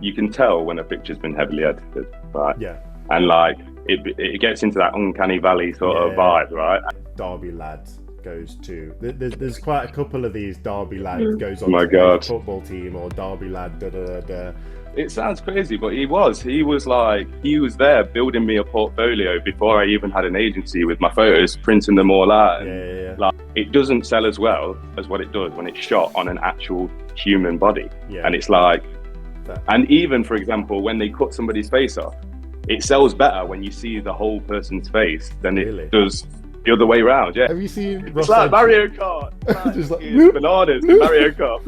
you can tell when a picture's been heavily edited, right? Yeah. And like it gets into that uncanny valley sort of vibe, right? Derby lad goes to there's quite a couple of these Derby lad goes on My to play God. for football team, or Derby lad It sounds crazy, but he was there building me a portfolio before I even had an agency with my photos, printing them all out. And like, it doesn't sell as well as what it does when it's shot on an actual human body. And it's like, and even for example, when they cut somebody's face off, it sells better when you see the whole person's face than it does the other way around. Yeah. Have you seen It's like Mario Kart. Just like bananas in Mario Kart.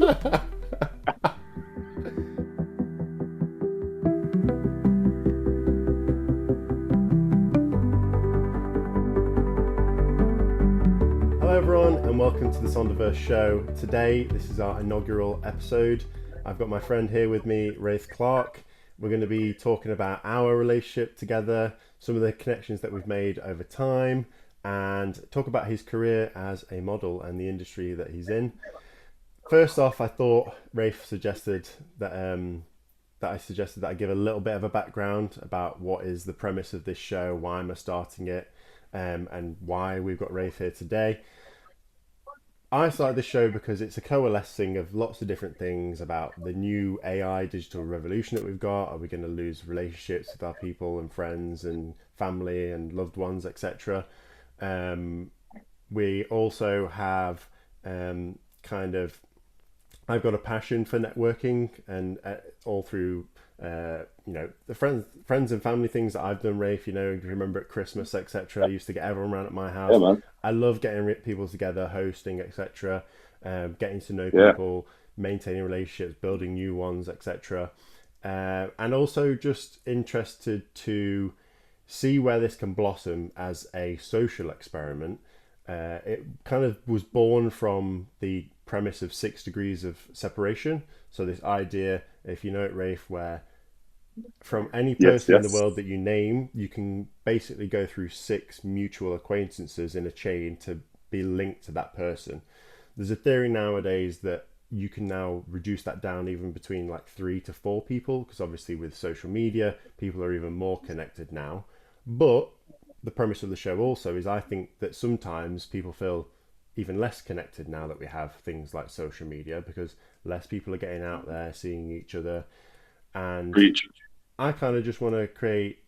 Hello everyone, and welcome to the Sonderverse show. Today, this is our inaugural episode. I've got my friend here with me, Raith Clarke. We're going to be talking about our relationship together, some of the connections that we've made over time, and talk about his career as a model and the industry that he's in. First off, I thought Raith suggested that I give a little bit of a background about what is the premise of this show, why am I starting it, and why we've got Raith here today. I started this show because it's a coalescing of lots of different things about the new AI digital revolution that we've got. Are we going to lose relationships with our people and friends and family and loved ones, etc.? We also have I've got a passion for networking, and all through the friends and family things that I've done, Rafe, if you remember at Christmas, etc. I used to get everyone around at my house. Yeah, man. I love getting people together, hosting, etc. Getting to know people, maintaining relationships, building new ones, etc. And also just interested to see where this can blossom as a social experiment. It kind of was born from the premise of 6 degrees of separation. So this idea, if you know it, Rafe, where from any person in the world that you name, you can basically go through 6 mutual acquaintances in a chain to be linked to that person. There's a theory nowadays that you can now reduce that down even between like 3 to 4 people, because obviously with social media, people are even more connected now. But the premise of the show also is I think that sometimes people feel even less connected now that we have things like social media, because less people are getting out there, seeing each other. And I kind of just want to create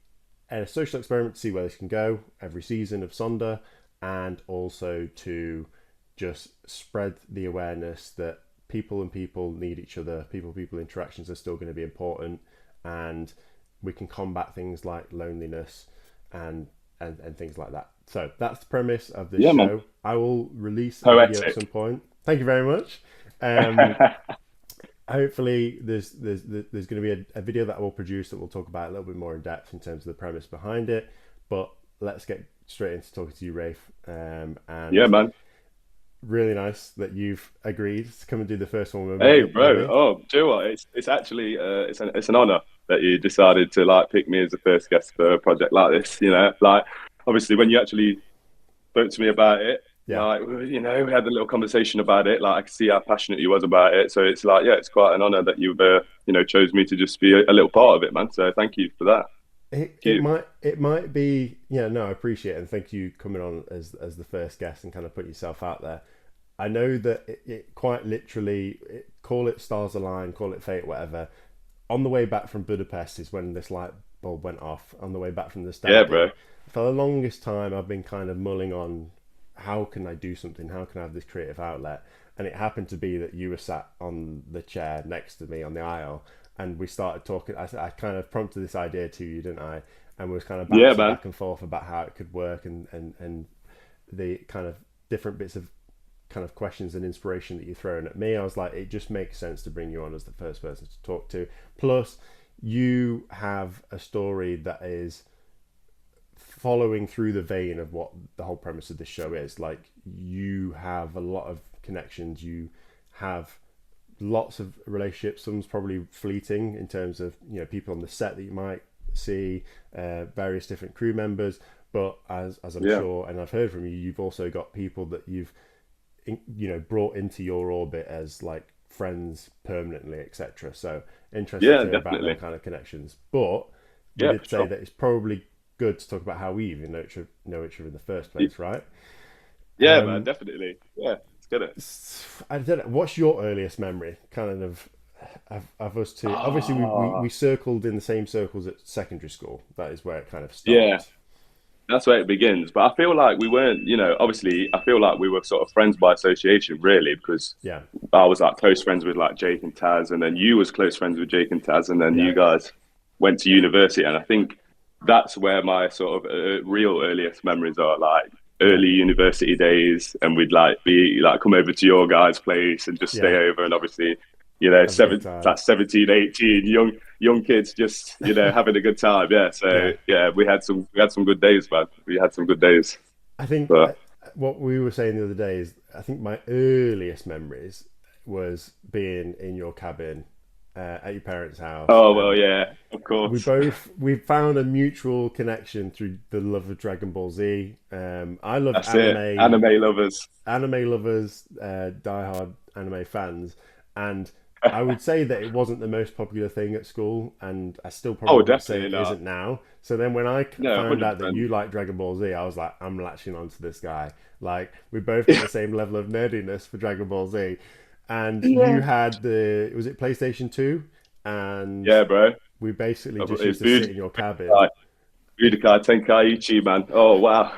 a social experiment to see where this can go every season of Sonder, and also to just spread the awareness that people and people need each other. People interactions are still going to be important, and we can combat things like loneliness and things like that. So that's the premise of this show. Man. I will release a video at some point. Thank you very much. Hopefully there's going to be a video that I will produce that will talk about a little bit more in depth in terms of the premise behind it. But let's get straight into talking to you, Rafe. And yeah, man. Really nice that you've agreed to come and do the first one with me. Hey, bro. Oh, do you know what? It's actually it's an honor that you decided to like pick me as the first guest for a project like this. Like obviously when you actually spoke to me about it, like we had a little conversation about it. Like I could see how passionate you was about it. So it's like, it's quite an honor that you've chose me to just be a little part of it, man. So thank you for that. It might be I appreciate it, and thank you coming on as the first guest and kind of put yourself out there. I know that it quite literally, call it stars align, call it fate, whatever. On the way back from Budapest is when this light bulb went off. On the way back from the start. Yeah, bro. For the longest time, I've been kind of mulling on how can I do something? How can I have this creative outlet? And it happened to be that you were sat on the chair next to me on the aisle, and we started talking. I kind of prompted this idea to you, didn't I? And we was kind of bouncing back and forth about how it could work and the kind of different bits of kind of questions and inspiration that you're throwing at me. I was like, it just makes sense to bring you on as the first person to talk to. Plus, you have a story that is following through the vein of what the whole premise of this show is. Like, you have a lot of connections, you have lots of relationships. Some's probably fleeting in terms of people on the set that you might see, various different crew members, but as I'm sure, and I've heard from you, you've also got people that you've brought into your orbit as like friends permanently, etc. So interested Yeah, to hear about them definitely. kind of connections. But we Yeah, did for say sure. that it's probably good to talk about how we even know each other in the first place, right? Yeah, man, definitely. Yeah, let's get it. I don't know. What's your earliest memory, kind of us two? Obviously, we Ah, circled in the same circles at secondary school. That is where it kind of yeah. stopped. That's where it begins. But I feel like we weren't, obviously, I feel like we were sort of friends by association, really, because Yeah, I was like close friends with like Jake and Taz, and then you was close friends with Jake and Taz, and then yeah, you guys went to university. And I think that's where my sort of real earliest memories are, like yeah, early university days, and we'd like be like come over to your guys' place and just stay yeah. over, and obviously, Have a good time. like 17, 18, young kids just having a good time. Yeah, so Yeah, yeah, we had some good days, man. We had some good days, I think but. what we were saying the other day is I think my earliest memories was being in your cabin at your parents' house, Oh well, and yeah, of course. we found a mutual connection through the love of Dragon Ball Z. I love That's it. Anime lovers. anime lovers, diehard anime fans, and I would say that it wasn't the most popular thing at school, and I still Oh, probably would say definitely it not. isn't now. So then when I No, found out that 100%. you like Dragon Ball Z, I was like, I'm latching onto this guy. Like we both got the same level of nerdiness for Dragon Ball Z, and you Yeah. had the was it PlayStation 2, and Yeah, bro. we basically just It's used to sit in your cabin. Budokai, Budokai Tenkaichi, man. Oh wow,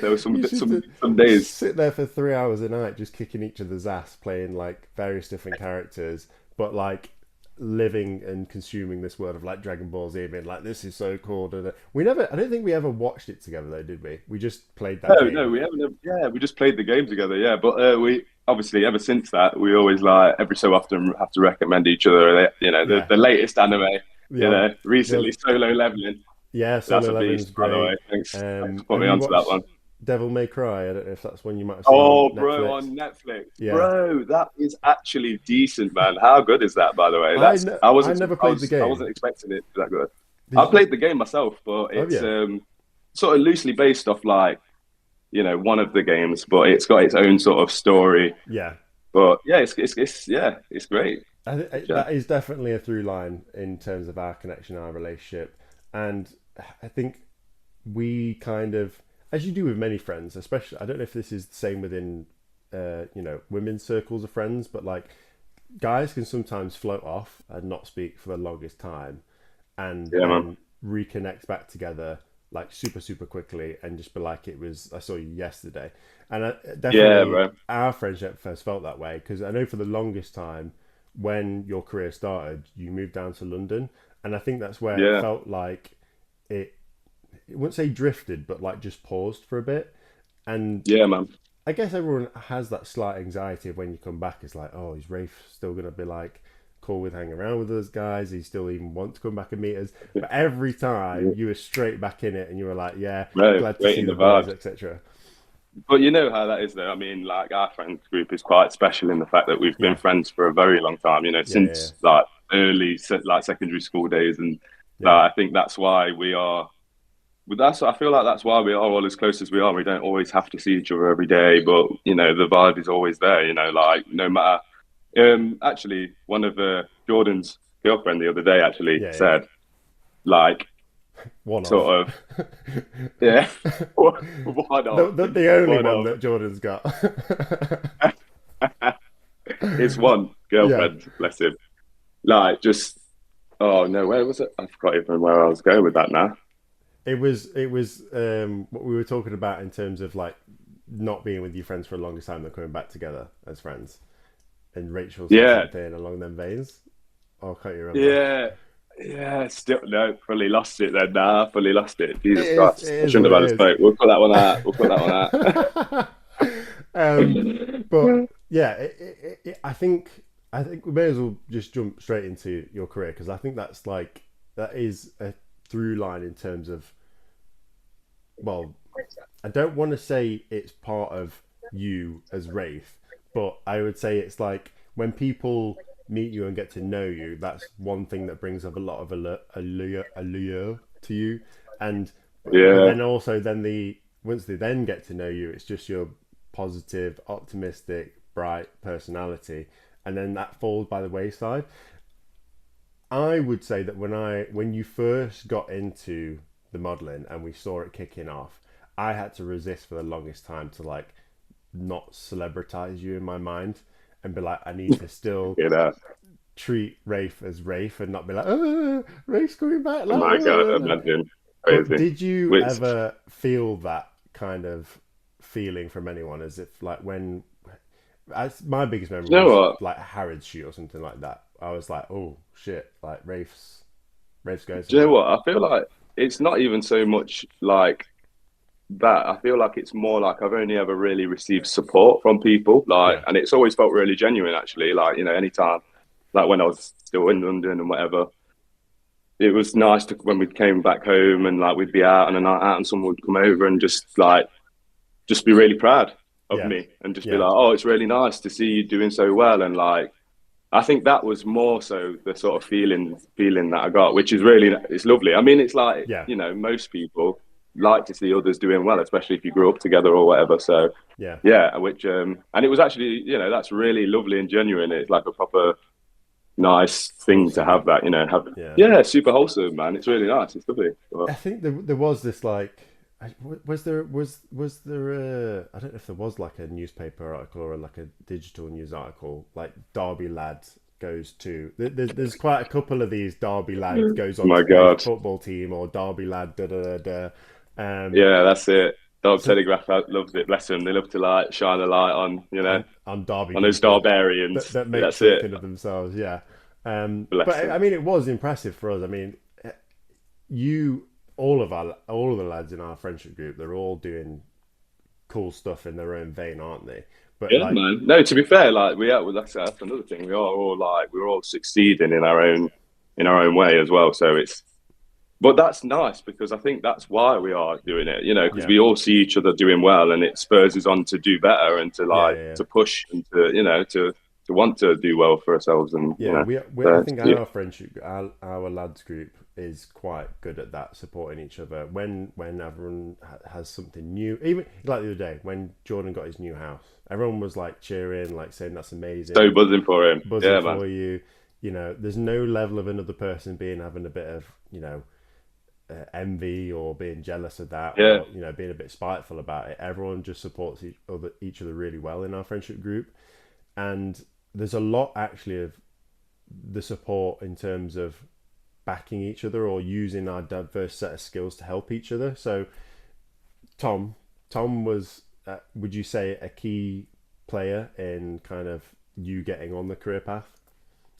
there were We some used some to some days. sit there for 3 hours a night just kicking each other's ass, playing like various different characters, but like living and consuming this world of like Dragon Ball Z, being like, this is so cool. We never, I don't think we ever watched it together though, did we? We just played that No, no, game. we haven't. Yeah, we just played the game together. Yeah, but we obviously ever since that we always like every so often have to recommend each other. Yeah. The latest anime. The old, the Recently old, Solo Leveling. yeah, That's Solo a Leveling is beast, by the way. great. Thanks for putting Have me you onto that watched one. Devil May Cry? I don't know if that's one you might have seen on Oh, bro, Netflix. on Netflix, Yeah. bro, that is actually decent, man. How good is that, by the way? That's I never I played the was I game. wasn't expecting it to be that good. Did I you? played the game myself, but Oh it's yeah. sort of loosely based off like one of the games, but it's got its own sort of story. Yeah. But yeah, it's yeah, it's great. That is definitely a through line in terms of our connection, our relationship, and I think we kind of, as you do with many friends, especially I don't know if this is the same within women's circles of friends, but like guys can sometimes float off and not speak for the longest time, and Yeah, man. then reconnect back together like super quickly and just be like it was I saw you yesterday. And Yeah, definitely bro. our friendship first felt that way because I know for the longest time when your career started you moved down to London, and I think that's where it Yeah, felt like it I wouldn't say drifted but like just paused for a bit. And yeah, man. I guess everyone has that slight anxiety of when you come back. It's like, oh, is Rafe still going to be like cool with hanging around with us guys? He still even want to come back and meet us? But every time you were straight back in it, and you were like, yeah, Bro, glad to great see in the the boys, vibe. etc. But you know how that is, though. I mean, like our friends group is quite special in the fact that we've been Yeah, friends for a very long time. yeah. Since like like secondary school days, and Yeah. I think that's why we are. But I feel like that's why we are all as close as we are. We don't always have to see each other every day, but the vibe is always there. Like no matter. Actually, one of Jordan's girlfriend the other day actually Yeah, yeah. said, like, One of. sort of, yeah, one of, The only one one of. that Jordan's got. It's one Yeah. girlfriend, bless him. Like, just, oh no, where was it? I forgot even where I was going with that now. It was what we were talking about in terms of like not being with your friends for a longer time and coming back together as friends. And Rachel said Yeah, something along them veins. Oh, can't you remember? yeah, yeah. Still, no, fully lost it then. Nah, fully lost it. Jesus It Christ, I is what shouldn't have it had a is. spoke. We'll cut that one out. We'll cut that one um, but out. yeah, I think we may as well just jump straight into your career because I think that is a through line in terms of, well, I don't want to say it's part of you as Wraith, but I would say it's like when people meet you and get to know you, that's one thing that brings up a lot of allure to you. And but Yeah, then also then the once they then get to know you, it's just your positive, optimistic, bright personality. and then that falls by the wayside. I would say that when you first got into the modeling and we saw it kicking off, I had to resist for the longest time to like not celebritize you in my mind and be like, I need to still You know, treat Rafe as Rafe and not be like, oh, Rafe's coming back. oh Like, my God, imagine, But crazy. did you Which, ever feel that kind of feeling from anyone? As if like my biggest memory you know was what? like Harrods shoot or something like that. I was like, oh shit, like Rafe's going Do you know somewhere. what? I feel like it's not even so much like that. I feel like it's more like I've only ever really received support from people, like, Yeah, and it's always felt really genuine, actually. Like, anytime, like when I was still in London and whatever, it was nice to when we came back home and like we'd be out on a night out and someone would come over and just be really proud of yeah, me and just be yeah, like, oh, it's really nice to see you doing so well. And like, I think that was more so the sort of feeling that I got, which is really, it's lovely. I mean, it's like, yeah, most people like to see others doing well, especially if you grew up together or whatever. So yeah. yeah, which and it was actually, that's really lovely and genuine. It's like a proper nice thing to Wholesome. have that, have. Yeah. Yeah, super wholesome, man. It's really nice. It's lovely. But I think there was this like was there a I don't know if there was like a newspaper article or like a digital news article like Derby lad goes to there's quite a couple of these Derby lad goes oh on my to play for God. football team or Derby lad da da da da. Um, Yeah, that's it. Dog so Telegraph loves it. Bless them. They love to like shine a light on, on Derby on those people barbarians. that make That's it. something of themselves. Yeah. Bless But them. I mean, it was impressive for us. I mean, you all of the lads in our friendship group, they're all doing cool stuff in their own vein, aren't they? But Yeah, like, man. No, to be fair, like we are. Like I said, that's another thing. We're all succeeding in our own way as well. So but that's nice because I think that's why we are doing it. Because yeah, we all see each other doing well, and it spurs us on to do better and to yeah, like yeah, to push and to want to do well for ourselves. And yeah. We I so, think yeah, our friendship, our lads group is quite good at that, supporting each other when everyone has something new. Even like the other day when Jordan got his new house, everyone was like cheering, like saying that's so amazing, buzzing for him. buzzing Yeah, man. for you. There's no level of another person being having a bit of envy or being jealous of that Yeah, or being a bit spiteful about it. Everyone just supports each other really well in our friendship group, and there's a lot actually of the support in terms of backing each other or using our diverse set of skills to help each other. So Tom, Tom was, would you say, a key player in kind of you getting on the career path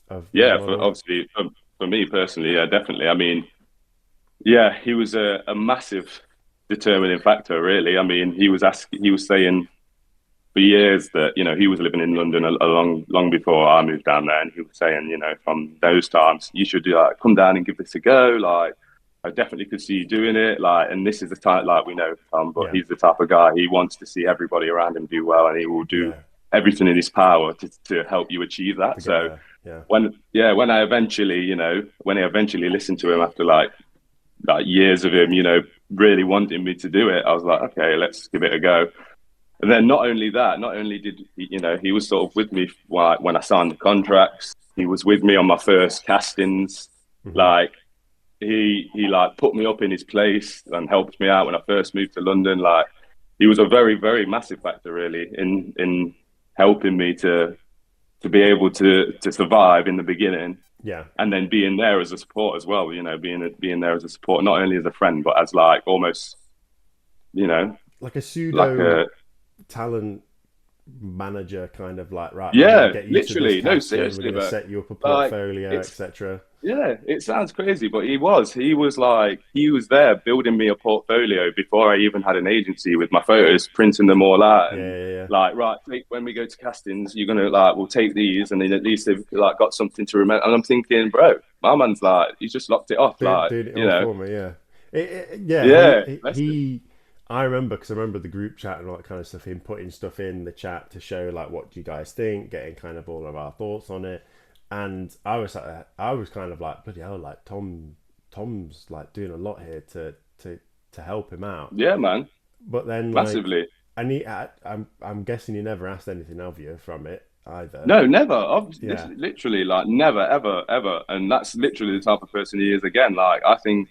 of yeah. modeling? Obviously, for me personally, yeah, definitely. I mean, yeah, he was a massive determining factor, really. I mean, he was saying for years that he was living in London a long before I moved down there, and he was saying, from those times, you should come down and give this a go. Like, I definitely could see you doing it. Like, and this is the type, like we know Tom, but Yeah, he's the type of guy he wants to see everybody around him do well, and he will do yeah, everything in his power to help you achieve that. to get So there. Yeah, when I eventually listened to him after like years of him, really wanting me to do it, I was like, okay, let's give it a go. And then not only did he, he was sort of with me when I signed the contracts. He was with me on my first castings. hmm, Like he like put me up in his place and helped me out when I first moved to London. Like he was a very very massive factor really in helping me to be able to survive in the beginning yeah. and then being there as a support as well. Being there as a support, not only as a friend but as like almost you know Like a like pseudo a talent manager, kind of like, right, we're going to yeah, get you to this literally. No, casting, we're seriously, going to but set you up a like portfolio, it's etc. yeah, it sounds crazy, but he was there building me a portfolio before I even had an agency with my photos, printing them all out Yeah, and yeah, yeah. like right, when we go to castings, you're gonna like we'll take these and then at least they've like got something to remember. And I'm thinking, bro, my man's like he's just locked it off, Doing it all for me, yeah. Yeah, yeah, bless him. I remember because I remember the group chat and all that kind of stuff. Him putting stuff in the chat to show like, what do you guys think? Getting kind of all of our thoughts on it, and I was kind of like, bloody hell, like Tom's like doing a lot here to help him out. Yeah, man, But then like, massively. I'm guessing he never asked anything of you from it. either. No, never. This Yeah, is literally like never, ever, ever. And that's literally the type of person he is again. Like, I think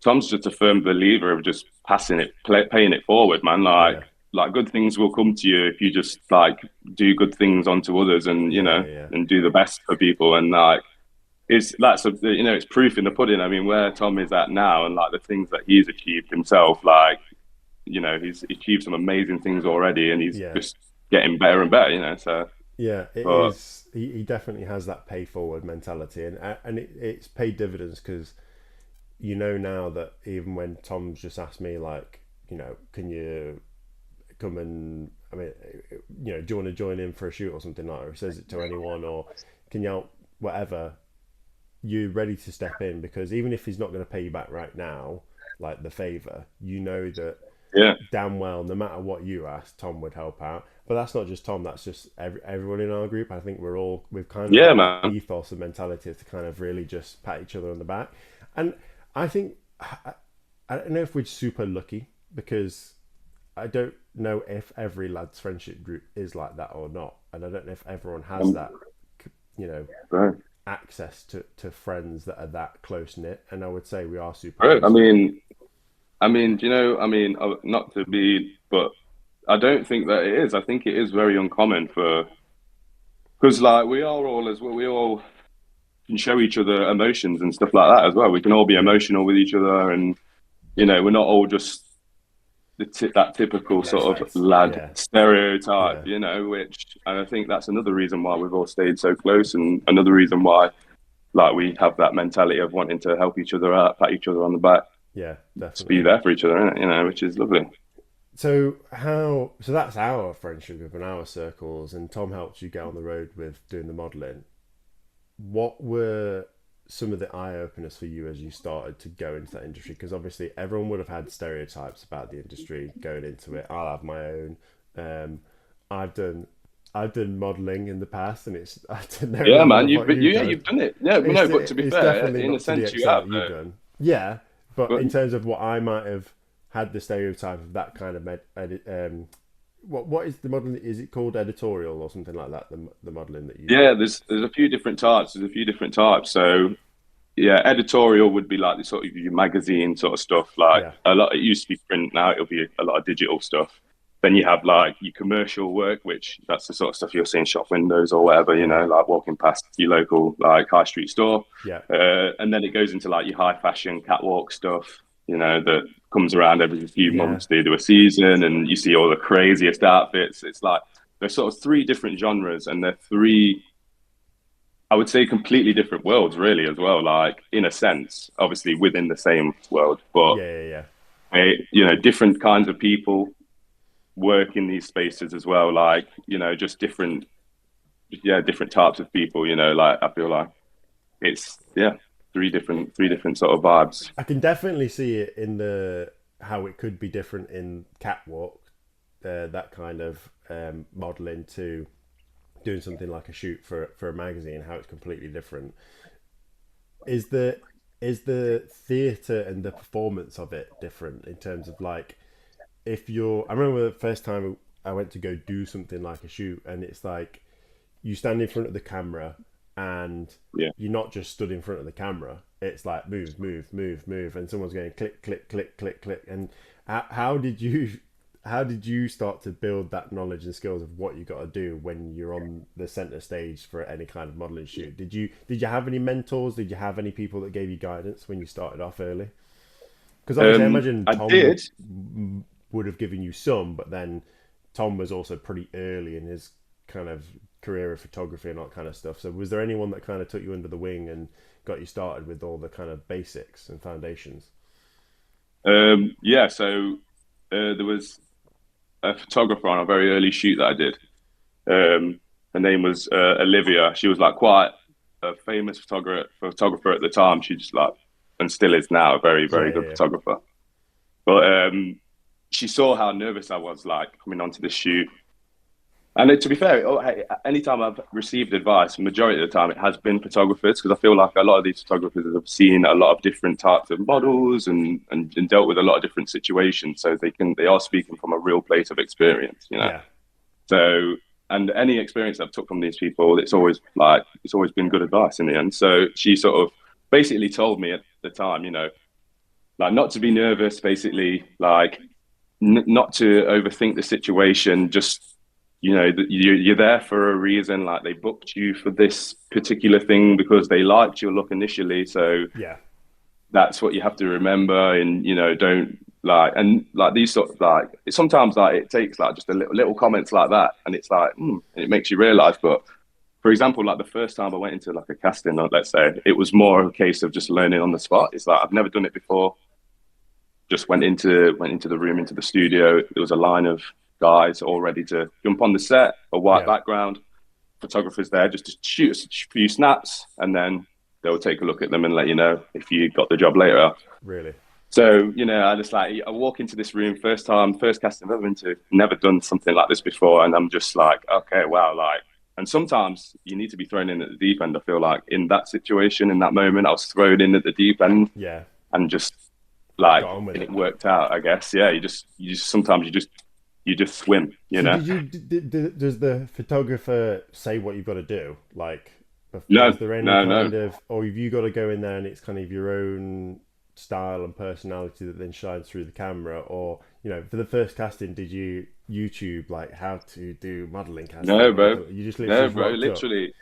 Tom's just a firm believer of just passing it, paying it forward, man. yeah, Like good things will come to you if you just like do good things onto others, and yeah. and do the best for people. And like, it's proof in the pudding. I mean, where Tom is at now, and like the things that he's achieved himself, like he's achieved some amazing things already, and he's Yeah. just getting better and better. So, Yeah, it but is. He definitely has that pay forward mentality, and it's paid dividends because now that even when Tom's just asked me like, can you come and I mean, do you want to join in for a shoot or something like that, or he says it to anyone, or can you help whatever, you're ready to step in because even if he's not going to pay you back right now, like the favor, that yeah, damn well, no matter what you ask, Tom would help out. But that's not just Tom; that's just everyone in our group. I think we've kind of yeah, got that man. ethos and mentality to kind of really just pat each other on the back. And I think I don't know if we're super lucky because I don't know if every lad's friendship group is like that or not, and I don't know if everyone has that, you know, Right. access to friends that are that close knit. And I would say we are super Right. close knit. Do you know? Not to be, but I don't think that it is. I think it is very uncommon for because like we are all as well. We all can show each other emotions and stuff like that as well. We can all be Yeah, emotional with each other, and we're not all just that typical sort of let's lad yeah, stereotype. yeah, Which and I think that's another reason why we've all stayed so close, and another reason why like we have that mentality of wanting to help each other out, pat each other on the back, yeah, just be definitely. there for each other, which is lovely. So that's our friendship group and our circles, and Tom helped you get on the road with doing the modelling. What were some of the eye openers for you as you started to go into that industry? Because obviously everyone would have had stereotypes about the industry going into it. I'll have my own. Um, I've done I've done modelling in the past, and it's I don't know Yeah, level man, of what you've done. you've done it. Yeah, It's no, but to be it's fair, definitely in a not to the sense, you extent have that you've though. done. Yeah, but But in terms of what I might have had the stereotype of that kind of what is the modelling? Is it called editorial or something like that? The modelling that you do. yeah, there's a few different types. There's a few different types. So yeah, editorial would be like the sort of your magazine sort of stuff. Like Yeah, a lot, it used to be print. Now it'll be a lot of digital stuff. Then you have like your commercial work, which that's the sort of stuff you'll see in shop windows or whatever. yeah, Like walking past your local like high street store. yeah, And then it goes into like your high fashion catwalk stuff. That comes around every few yeah, months. They do a season, and you see all the craziest outfits. It's like there's sort of three different genres, and they're three, I would say, completely different worlds, really, as well. Like in a sense, obviously within the same world, but yeah. different kinds of people work in these spaces as well. Like just different, yeah, different types of people. Like I feel like it's three different sort of vibes. I can definitely see it in the how it could be different in catwalk, that kind of modeling to doing something like a shoot for a magazine. How it's completely different. Is the theatre and the performance of it different in terms of like if you're? I remember the first time I went to go do something like a shoot, and it's like you stand in front of the camera and Yeah. you're not just stood in front of the camera. It's like move, and someone's going click, click, click, click, click. And how did you start to build that knowledge and skills of what you got to do when you're on the center stage for any kind of modeling shoot? Did you have any mentors? Did you have any people that gave you guidance when you started off early? Because obviously, I imagine I Tom did. would have given you some, but then Tom was also pretty early in his kind of career of photography and all that kind of stuff. So was there anyone that kind of took you under the wing and got you started with all the kind of basics and foundations? Yeah. So there was a photographer on a very early shoot that I did. Her name was Olivia. She was like quite a famous photographer at the time. She just like and still is now a very Yeah, very yeah, good yeah. photographer. But she saw how nervous I was like coming onto the shoot. And to be fair, hey, anytime I've received advice, majority of the time it has been photographers because I feel like a lot of these photographers have seen a lot of different types of models and dealt with a lot of different situations, so they are speaking from a real place of experience. Yeah. So and any experience I've took from these people, it's always been good advice in the end. So she sort of basically told me at the time, you know, like not to be nervous, basically, like not to overthink the situation. Just, you know, you're there for a reason. Like they booked you for this particular thing because they liked your look initially. So Yeah. that's what you have to remember. And, you know, don't like, and like these sort of like, sometimes like it takes like just a little comments like that. And it's like, and it makes you realize. But for example, like the first time I went into like a casting, let's say, it was more a case of just learning on the spot. It's like, I've never done it before. Just went into the room, into the studio. There was a line of guys all ready to jump on the set, a white background, photographers there just to shoot a few snaps, and then they'll take a look at them and let you know if you got the job later. Really? So, you know, I walk into this room, first casting I've ever been to, never done something like this before, and I'm just like, okay, wow, like, and sometimes you need to be thrown in at the deep end. I feel like in that situation, in that moment, I was thrown in at the deep end, and just like it worked out, I guess. Yeah, you just sometimes you just swim, you know. Does the photographer say what you've got to do? Like, no, is there any kind of, or have you got to go in there and it's kind of your own style and personality that then shines through the camera? Or, you know, for the first casting, did you YouTube like how to do modeling casting? No, bro. You just literally.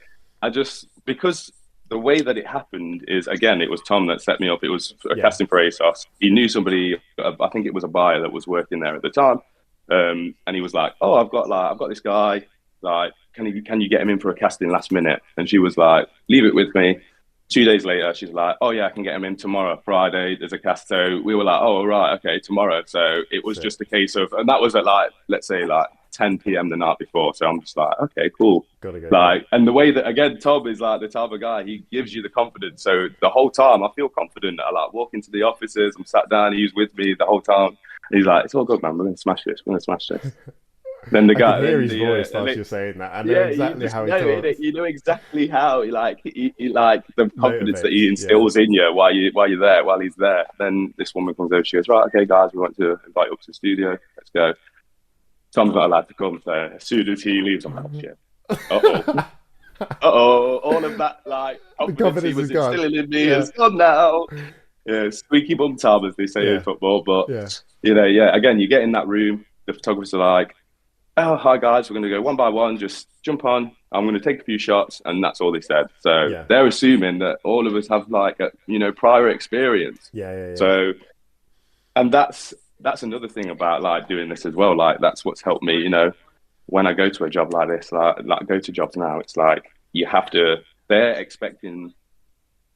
I just, because the way that it happened is, again, it was Tom that set me up. It was a casting for ASOS. He knew somebody, I think it was a buyer that was working there at the time. And he was like, oh, I've got this guy, like, can you get him in for a casting last minute? And she was like, leave it with me. 2 days later, she's like, oh yeah, I can get him in tomorrow, Friday, there's a cast. So we were like, oh, right, okay, tomorrow. So it was just a case of, and that was at like, let's say like 10 p.m. the night before. So I'm just like, okay, cool. Gotta go. Like, and the way that, again, Tom is like the type of guy, he gives you the confidence. So the whole time I feel confident. I like walk into the offices, I'm sat down, he's with me the whole time. He's like, it's all good, man, we're going to smash this. Then the guy, I can hear his voice whilst you're saying that. I know exactly how he talks. You know exactly how he like the confidence that he instills in you while he's there. Then this woman comes over, she goes, right, okay, guys, we want to invite you up to the studio. Let's go. Tom's not allowed to come. So as soon as he leaves, I'm like, shit. All of that like confidence he was instilling in me is gone now. Yeah, squeaky bum time, as they say in football. But you know, again, you get in that room, the photographers are like, oh, hi guys, we're going to go one by one, just jump on, I'm going to take a few shots, and that's all they said. So they're assuming that all of us have like a, you know, prior experience. So, and that's another thing about like doing this as well. Like that's what's helped me, you know, when I go to a job like this, like go to jobs now, it's like you have to, they're expecting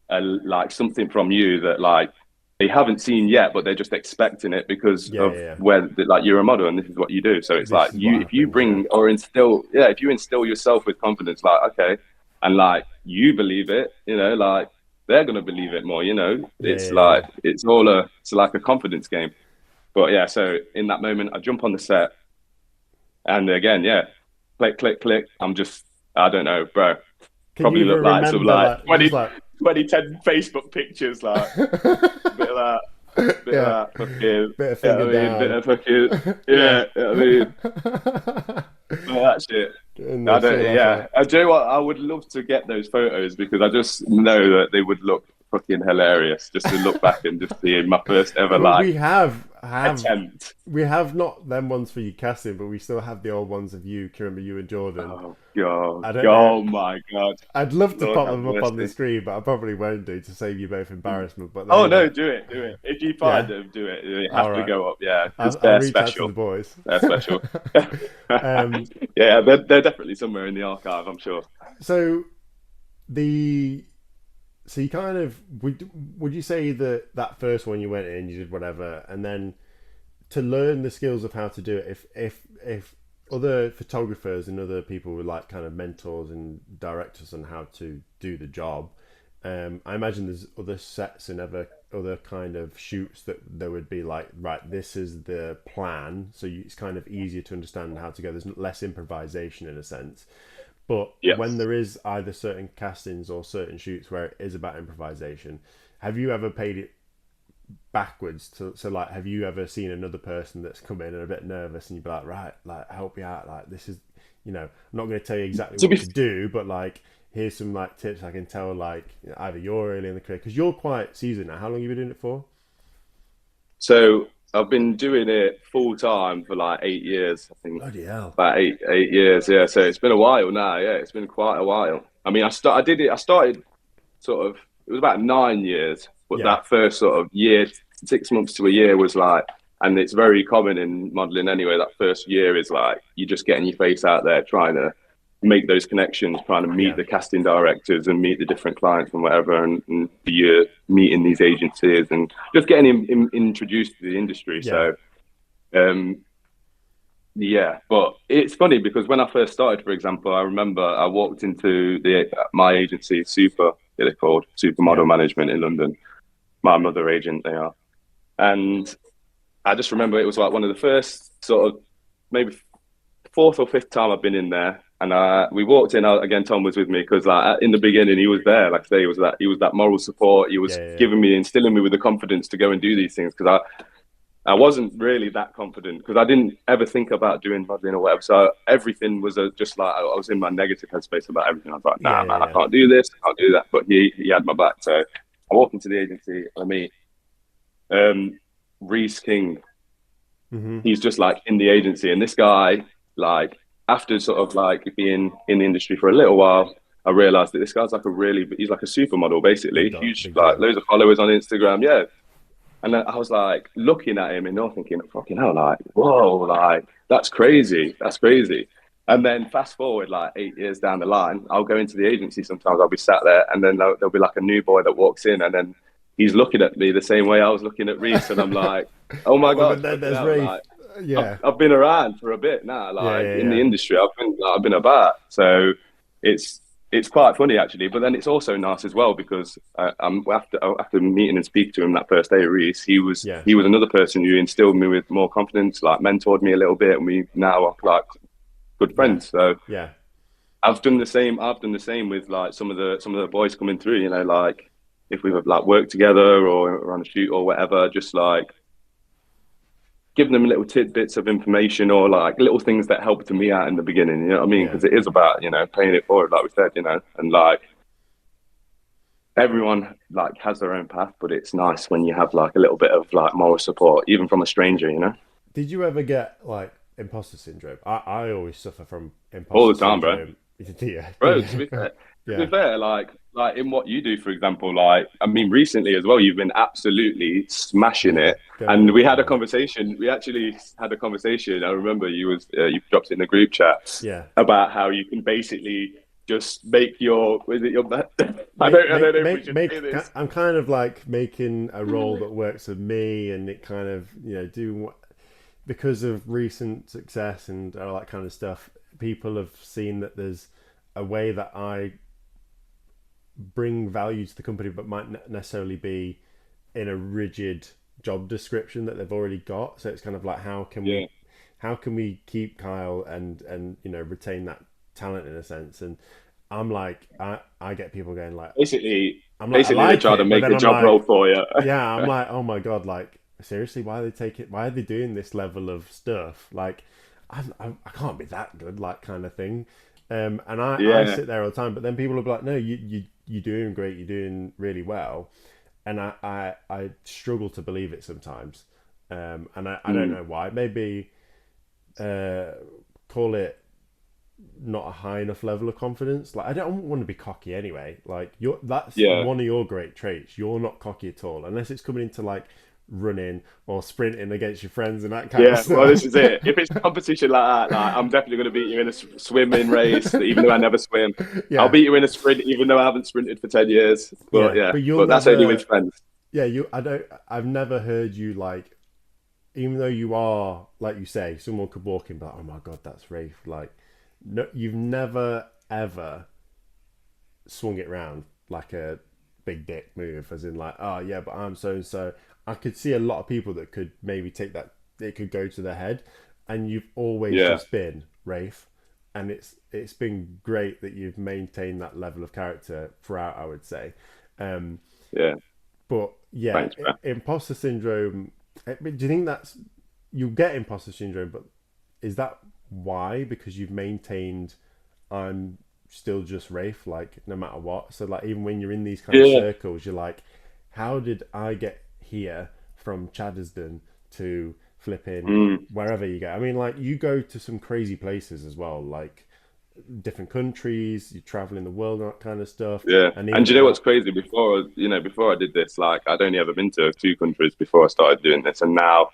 like something from you that like they haven't seen yet, but they're just expecting it because of where like you're a model and this is what you do. So it's like if you instill yourself with confidence, like, okay, and like you believe it, you know, like they're gonna believe it more, you know. It's it's like a confidence game. But yeah, so in that moment I jump on the set and again, click. I don't know, bro. Probably look like some like 2010 Facebook pictures, like bit of that, bit of fucking, bit of fucking, I mean, that's it. I do you know what? I would love to get those photos because I just know that they would look fucking hilarious just to look back and just see my first ever we have attempt. We have not them ones for you casting, but we still have the old ones of you. Can you remember you and Jordan? Oh god! Oh my god! I'd love to pop them up on the screen, but I probably won't do to save you both embarrassment. But no, do it. If you find them, do it. It has to go up. Yeah, I'll reach out to the boys. They're special. Yeah, they're definitely somewhere in the archive, I'm sure. So you kind of would you say that first one you went in, you did whatever, and then to learn the skills of how to do it, if other photographers and other people were like kind of mentors and directors on how to do the job, I imagine there's other sets and other kind of shoots that there would be like, right, this is the plan, so it's kind of easier to understand how to go. There's less improvisation in a sense. But when there is either certain castings or certain shoots where it is about improvisation, have you ever paid it backwards? So like, have you ever seen another person that's come in and a bit nervous and you'd be like, right, like help me out, like this is, I'm not going to tell you exactly To what be to do, but like, here's some like tips I can tell, like either you're early in the career, because you're quite seasoned now. How long have you been doing it for? So I've been doing it full time for like 8 years, I think. Bloody hell. About eight years, yeah. So it's been a while now, yeah. It's been quite a while. I mean, I started sort of. It was about 9 years, but Yeah. that first sort of year, 6 months to a year was like, and it's very common in modeling anyway. That first year is like you're just getting your face out there, trying to make those connections, trying to meet Yeah. the casting directors and meet the different clients and whatever, and you're meeting these agencies and just getting introduced to the industry. Yeah. So, um, yeah, but it's funny because when I first started, for example, I remember I walked into my agency, they're called Supermodel Yeah. Management in London. My mother agent, they are, and I just remember it was like one of the first sort of maybe fourth or fifth time I've been in there, and we walked in. Again, Tom was with me because like in the beginning he was there. Like I say, he was that moral support. He was Yeah. Yeah. giving me, instilling me with the confidence to go and do these things because I wasn't really that confident because I didn't ever think about doing modeling or whatever. So everything was just like I was in my negative headspace about everything. I was like, Yeah. nah, Yeah. man, I Yeah. can't do this, I can't do that. But he had my back. So I walk into the agency and I meet Reese King. Mm-hmm. He's just like in the agency, and this guy, like after sort of like being in the industry for a little while, I realized that this guy's like he's like a supermodel basically, huge, Big like deal. loads of followers on Instagram, yeah. And then I was like looking at him and not thinking, fucking hell, like, whoa, like that's crazy, that's crazy. And then fast forward like 8 years down the line, I'll go into the agency sometimes. I'll be sat there, and then there'll be like a new boy that walks in, and then he's looking at me the same way I was looking at Reese, and I'm like, oh my Oh, god, but then fucking there's hell, Rafe. like Yeah. I've been around for a bit now, Yeah. like Yeah. in the Yeah. industry. I've been about, so it's it's quite funny actually. But then it's also nice as well because I'm after meeting and speaking to him that first day, Reese, Yeah. he was another person who instilled me with more confidence, like mentored me a little bit, and we now are like good Yeah. friends. So Yeah. I've done the same. I've done the same with like some of the boys coming through. You know, like if we've like worked together or on a shoot or whatever, just like giving them little tidbits of information or like little things that helped me out in the beginning. You know what I mean? Yeah. Because it is about paying it forward, like we said. And like everyone like has their own path, but it's nice when you have like a little bit of like moral support, even from a stranger. Did you ever get like imposter syndrome? I always suffer from All imposter the time, bro. syndrome. Yeah. Bro, to be Yeah. fair, like in what you do, for example, like I mean, recently as well, you've been absolutely smashing Yeah. it. Going And all we the had a time. conversation. We actually had a conversation. I remember you dropped it in the group chat Yeah. about how you can basically just make your was it your Make, I don't make, know if we make, should say make. this. I'm kind of like making a role that works for me, and it kind of, doing what, because of recent success and all that kind of stuff. People have seen that there's a way that I bring value to the company, but might not necessarily be in a rigid job description that they've already got. So it's kind of like, Yeah, how can we keep Kyle and retain that talent in a sense? And I'm like, I get people going like, basically, I they like try to it, but make then a I'm job like, role for you. yeah, I'm like, oh my god, like seriously, why are they doing this level of stuff? Like, I can't be that good, like kind of thing. And I Yeah, sit there all the time, but then people will be like, no, you're doing great, you're doing really well, and I struggle to believe it sometimes. And I don't mm, know why. Maybe call it not a high enough level of confidence. Like I don't want to be cocky anyway. Like that's yeah. one of your great traits. You're not cocky at all, unless it's coming into like running or sprinting against your friends and that kind of Yeah, well, this stuff. is it. If it's competition like that, like I'm definitely going to beat you in a swimming race, even though I never swim. I'll Yeah, beat you in a sprint, even though I haven't sprinted for 10 years. But yeah, yeah, but you'll but that's only never. with friends. Yeah, you. I don't. I've never heard you like. Even though you are, like you say, someone could walk in, but oh my god, that's Rafe. Like, no, you've never ever swung it round like a big dick move, as in like, oh yeah, but I'm so and so. I could see a lot of people that could maybe take that. It could go to their head, and you've always Yeah, just been Rafe, and it's been great that you've maintained that level of character throughout. I would say, um, yeah. but yeah, Thanks, man. imposter syndrome. Do you think that's you get imposter syndrome, but is that why, because you've maintained I'm still just Raith, like no matter what. So like even when you're in these kind of Yeah. circles, you're like, how did I get here from Chaddesden to flipping Mm. wherever you go? I mean, like you go to some crazy places as well, like different countries, you travel in the world and that kind of stuff. Yeah. And And even do you know out, what's crazy? Before I did this, like I'd only ever been to 2 countries before I started doing this, and now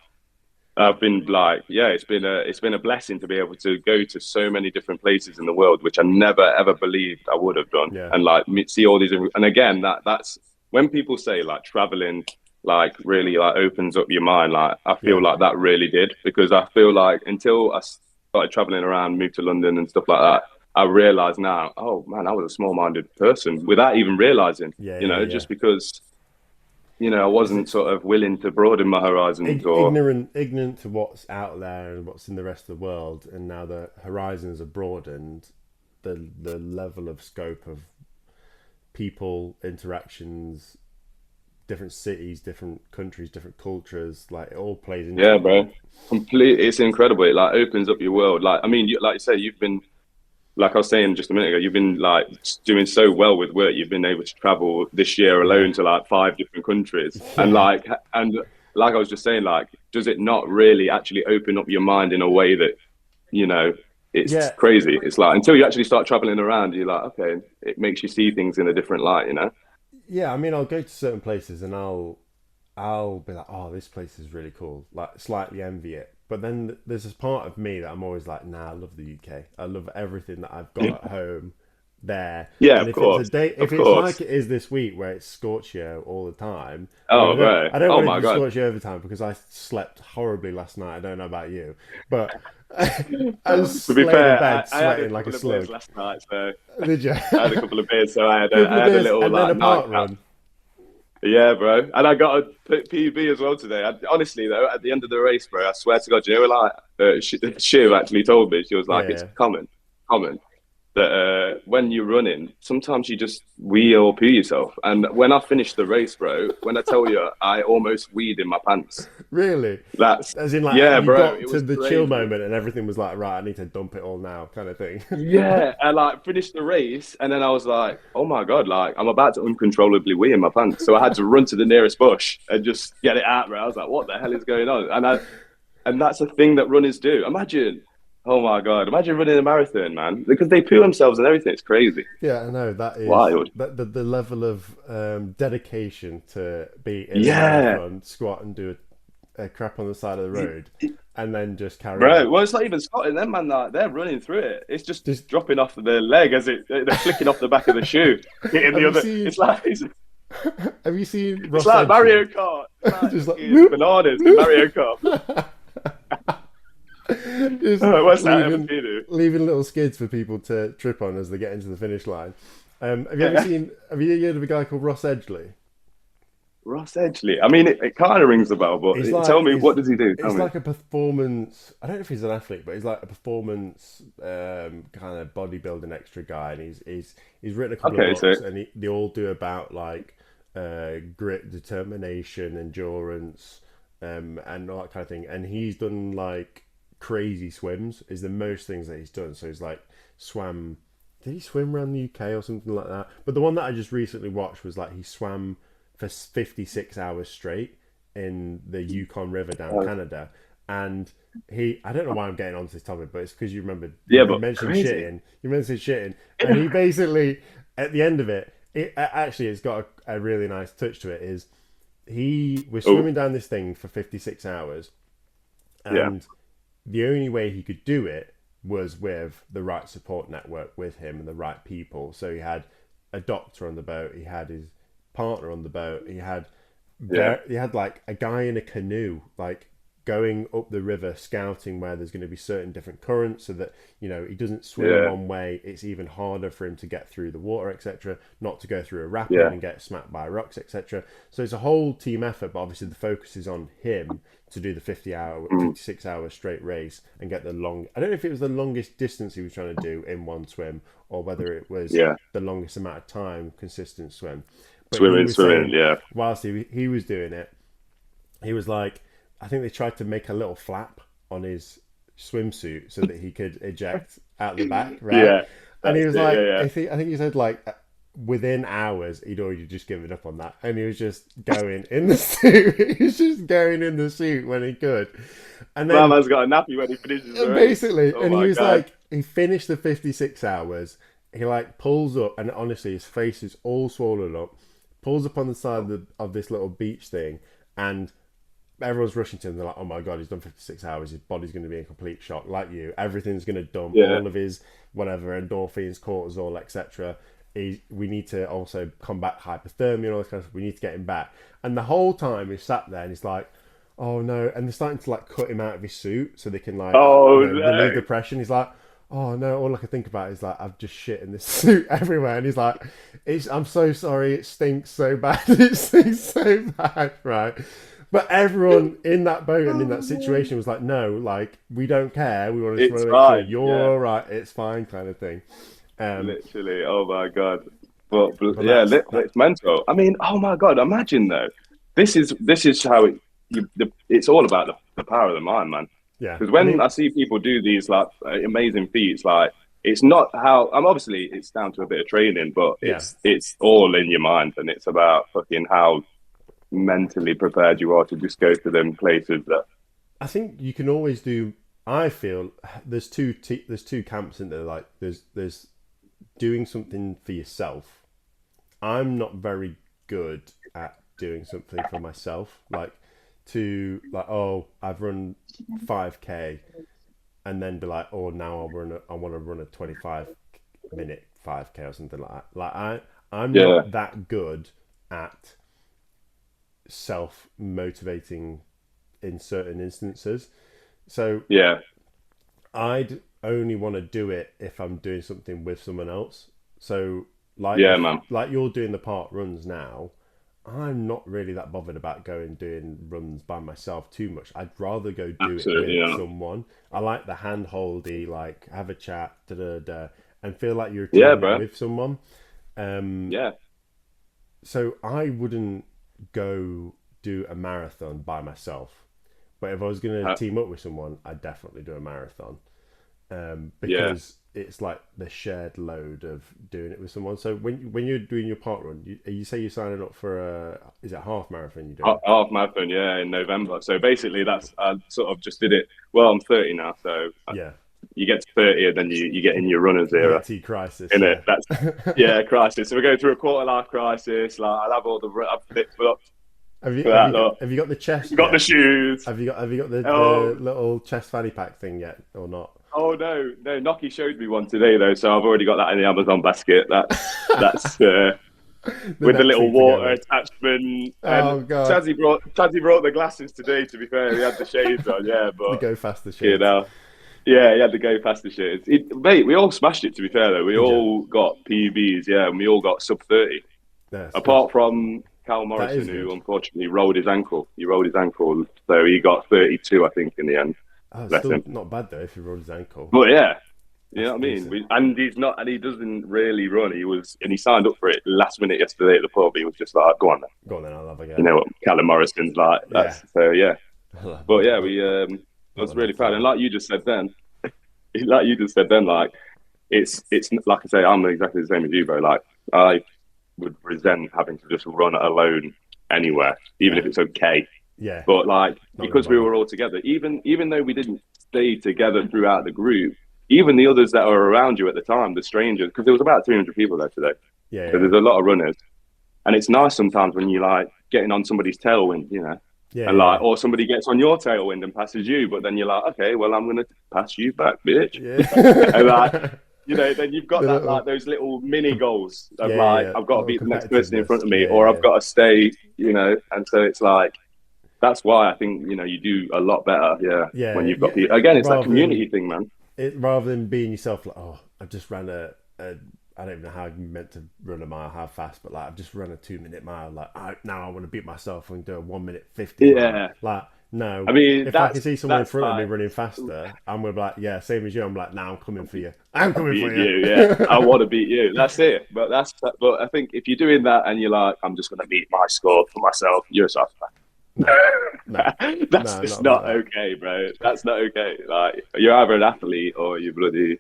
I've been like, yeah, it's been a blessing to be able to go to so many different places in the world, which I never ever believed I would have done, yeah, and like see all these. And again, that's when people say like traveling, like really like opens up your mind. Like I feel yeah, like that really did, because I feel like until I started traveling around, moved to London and stuff like that, I realize now, oh man, I was a small-minded person without even realizing, yeah, yeah, yeah. just because I Is wasn't it sort of willing to broaden my horizons or. ignorant to what's out there and what's in the rest of the world, and now the horizons are broadened, the level of scope of people interactions, different cities, different countries, different cultures, like it all plays into Yeah, it, right? bro. It's incredible. It like opens up your world. Like, I mean, like you say, you've been, like I was saying just a minute ago, you've been like doing so well with work. You've been able to travel this year Yeah, alone to like 5 different countries, yeah, and like I was just saying, like, does it not really actually open up your mind in a way that you know it's yeah, crazy? It's like until you actually start traveling around, you're like, okay, it makes you see things in a different light. yeah. I mean, I'll go to certain places and I'll be like, oh, this place is really cool, like slightly envy it. But then there's this part of me that I'm always like, nah, I love the UK. I love everything that I've got at home there. Yeah, And of if it's a course, day, if of it's like course. it is this week where it's Scorchio all the time, I mean, Oh, bro. I don't Oh want it my to be God. Scorchio overtime because I slept horribly last night. I don't know about you, but I To was be laying in fair, bed I had a sweating like a couple of beers slug. last night, so Did you? I had a couple of beers, so I had a, Couple I of had a beers little and then like a park nightcap. run. Yeah, bro. And I got a PB as well today. Honestly, though, at the end of the race, bro, I swear to God, like Shiv actually told me, she was like, it's Yeah, common that when you're running, sometimes you just wee or poo yourself. And when I finished the race, bro, when I tell you, I almost weed in my pants. really. That's As in, like, Yeah, you bro. got It to was the chill crazy. moment and everything was like, right, I need to dump it all now, kind of thing. Yeah, I like finished the race, and then I was like, "Oh my God!" Like I'm about to uncontrollably wee in my pants, so I had to run to the nearest bush and just get it out. Bro, I was like, "What the hell is going on?" And that's a thing that runners do. Imagine, oh my God, imagine running a marathon, man, because they poo themselves and everything. It's crazy, Yeah, I know that is wild. the level of dedication to be in a Yeah, marathon, squat and do a crap on the side of the road, and then just carry on. bro. Well, it's not even squatting them, man. Like, they're running through it. It's just Just dropping off the leg as they're flicking off the back of the shoe, hitting have the you other. seen It's have you seen it's Ross like Edgley? Mario Kart. It's like Just like fucking whoop, bananas in whoop. Mario Kart. Just What's that ever do? leaving little skids for people to trip on as they get into the finish line. Have you ever seen? Have you heard of a guy called Ross Edgley? Ross Edgley. I mean, it kind of rings a bell, but He's tell like me, what does he do? Tell it's me. like a performance. I don't know if he's an athlete, but he's like a performance kind of bodybuilding extra guy, and he's written a couple of Okay, so books, and they all do about like grit, determination, endurance, and all that kind of thing. And he's done like crazy swims. Is the most things that he's done. So he's like swam. Did he swim around the UK or something like that? But the one that I just recently watched was like he swam for 56 hours straight in the Yukon River down Canada. And I don't know why I'm getting onto this topic, but it's because you remember, yeah, you but mentioned crazy. shitting. You mentioned shitting. And he basically, at the end of it, actually, it's got a really nice touch to it, is he was Oh, swimming down this thing for 56 hours. yeah, And the only way he could do it was with the right support network with him and the right people. So he had a doctor on the boat, he had his partner on the boat, yeah, he had like a guy in a canoe, like going up the river scouting where there's going to be certain different currents so that he doesn't swim yeah, one way, it's even harder for him to get through the water, etc., not to go through a rapid yeah. and get smacked by rocks, etc. So it's a whole team effort, but obviously the focus is on him to do the 56 hour straight race and get the long, I don't know if it was the longest distance he was trying to do in one swim or whether it was Yeah. the longest amount of time consistent swim. But he Swimming, was swimming. saying Yeah. whilst he was doing it, he was like, I think they tried to make a little flap on his swimsuit so that he could eject out the back, right? Yeah, And he that's was it. like, Yeah, I think he said like within hours he'd already just given up on that, and he was just going in the suit. He was just going in the suit when he could, and my then man's got a nappy when he finishes the race. basically, Oh and he my was god. like, he finished the 56 hours. He like pulls up, and honestly, his face is all swollen up. Pulls up on the side of this little beach thing, and everyone's rushing to him. They're like, "Oh my god, he's done 56 hours. His body's going to be in complete shock, like you. Everything's going to dump Yeah. all of his whatever endorphins, cortisol, etc. We need to also combat hypothermia and all this kind of stuff. We need to get him back." And the whole time he's sat there, and he's like, "Oh no!" And they're starting to like cut him out of his suit so they can like, Oh relieve the no. pressure. And he's like, "Oh no!" All I can think about is like, I've just shit in this suit everywhere. And he's like, I'm so sorry. It stinks so bad. It stinks so bad, right?" But everyone in that boat and in that situation was like, "No, like we don't care. We want to It's make sure fine. you're Yeah, all right. It's fine," kind of thing. Um, literally. Oh my god. But but yeah, that it's mental. I mean, oh my god. Imagine though. This is how it's all about the power of the mind, man. yeah. Because I when mean, I see people do these like amazing feats, like it's not how I'm obviously it's down to a bit of training, but yeah. it's all in your mind, and it's about fucking how mentally prepared you are to just go to them places that. I think you can always do. I feel there's two camps in there. Like there's doing something for yourself. I'm not very good at doing something for myself. Like to like, oh, I've run 5K, and then be like, oh, now I want to run a 25-minute 5K or something like that. Like I'm Yeah, not that good at self motivating in certain instances. So yeah, I'd only want to do it if I'm doing something with someone else. So like yeah, if man. like you're doing the park runs now, I'm not really that bothered about going doing runs by myself too much. I'd rather go do it Absolutely, with yeah, someone. I like the hand holdy, like have a chat, da da da, and feel like you're yeah, achieving it bro. with someone. Um, Yeah, so I wouldn't go do a marathon by myself. But if I was going to uh, team up with someone, I'd definitely do a marathon, yeah. because it's like the shared load of doing it with someone. So when you're doing your park run, you say you're signing up for a, is it half marathon you're doing? Half marathon, yeah, in November. So basically, that's I sort of just did it. Well, I'm 30 now, so Yeah, you get to 30 and then you get in your runners you era. get to crisis. In it, Yeah. that's yeah, crisis. So we're going through a quarter life crisis. Like I'll have all the I've flip flops for that. Look, Have you got the chest got the yet? shoes. Have you got Oh, the little chest fanny pack thing yet or not? oh no. Noki showed me one today though, so I've already got that in the Amazon basket. That's The with the next little thing to go water in. attachment. And Oh god, Chazzy brought the glasses today. To be fair, he had the shades on, yeah, the but go faster you shades. know. Yeah, he had to go past the shit. Mate, we all smashed it. To be fair, though, we Did you? all got PBs, yeah, and we all got sub 30. That's good. Apart from Cal That Morrison, is who good. unfortunately rolled his ankle. He rolled his ankle, so he got 32, I think, in the end. Oh, it's Bless still him. not bad though if he rolled his ankle. But yeah, you That's know what I mean. decent. And he's not, and he doesn't really run. He signed up for it last minute yesterday at the pub. He was just like, "Go on, then." Go on then, I'll have a You go. know what Callum Morrison's like. Yeah. That's so yeah. But yeah, But I not was the really next proud. And level. like you just said then, like it's like I say, I'm exactly the same as you, bro. Like I would resent having to just run alone anywhere, even Yeah. if it's okay. Yeah. But like Not gonna because we bother. were all together, even though we didn't stay together throughout the group, even the others that were around you at the time, the strangers, because there was about 300 people there today, Yeah, so yeah. there's a lot of runners, and it's nice sometimes when you like getting on somebody's tailwind, you know. Yeah, And yeah, like, or somebody gets on your tailwind and passes you, but then you're like, okay, well, I'm gonna pass you back, bitch. yeah. And like, Yeah. then you've got The that like little those little mini goals of yeah, yeah, like yeah. I've got to Little beat the next person in competitiveness. front of me, Yeah, or yeah, I've yeah. got to stay, and so it's like that's why I think you do a lot better, yeah, when Yeah, you've got yeah. people. Again, it's that Rather than community thing, man. rather than being yourself like, oh, I've just ran a I don't even know how I'm meant to run a mile, how fast, but like I've just run a 2 minute mile. Like now I want to beat myself and do a 1 minute 50 mile. Yeah, Like no, I mean if I can see someone in that's front of me like running faster, I'm gonna be like, yeah, same as you. I'm like, now I'm coming for you. I'm coming for beat you. you, yeah. I want to beat you. That's it. But I think if you're doing that and you're like, I'm just gonna beat my score for myself, you're a soft No, no. That's No, just not about not that. okay, bro. That's not okay. Like you're either an athlete or you're bloody